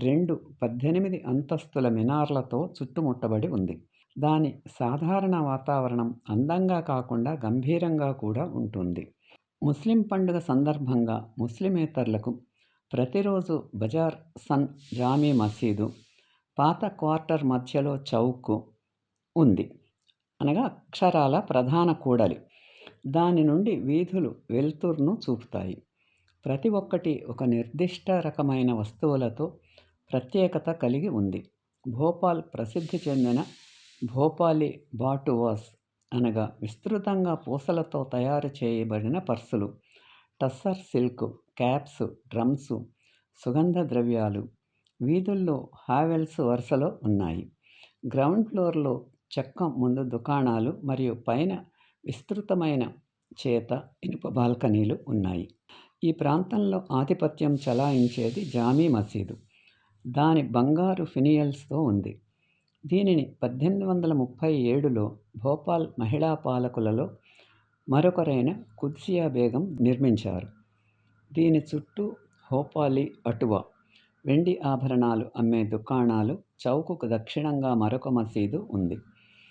2 18 అంతస్తుల మినార్లతో చుట్టుముట్టబడి ఉంది. దాని సాధారణ వాతావరణం అందంగా కాకుండా గంభీరంగా కూడా ఉంటుంది. ముస్లిం పండుగ సందర్భంగా ముస్లిమేతరులకు ప్రతిరోజు బజార్ సన్ జామీ మసీదు, పాత క్వార్టర్ మధ్యలో చౌక్ ఉంది. అనగా అక్షరాల ప్రధాన కూడలి. దాని నుండి వీధులు వెలుతురును చూపుతాయి. ప్రతి ఒక్కటి ఒక నిర్దిష్ట రకమైన వస్తువులతో ప్రత్యేకత కలిగి ఉంది. భోపాల్ ప్రసిద్ధి చెందిన భోపాలీ బాటువాస్ అనగా విస్తృతంగా పూసలతో తయారు చేయబడిన పర్సులు, టస్సర్ సిల్క్, క్యాప్స్, డ్రమ్స్, సుగంధ ద్రవ్యాలు వీధుల్లో హావెల్స్ వరుసలో ఉన్నాయి. గ్రౌండ్ ఫ్లోర్లో చెక్క ముందు దుకాణాలు మరియు పైన విస్తృతమైన చేత ఇనుప బాల్కనీలు ఉన్నాయి. ఈ ప్రాంతంలో ఆధిపత్యం చలాయించేది జామీ మసీదు. దాని బంగారు ఫినియల్స్తో ఉంది. దీనిని 1837లో భోపాల్ మహిళా పాలకులలో మరొకరైన కుద్సియా బేగం నిర్మించారు. దీని చుట్టూ భోపాలీ అటువా, వెండి ఆభరణాలు అమ్మే దుకాణాలు, చౌకుకు దక్షిణంగా మరొక మసీదు ఉంది.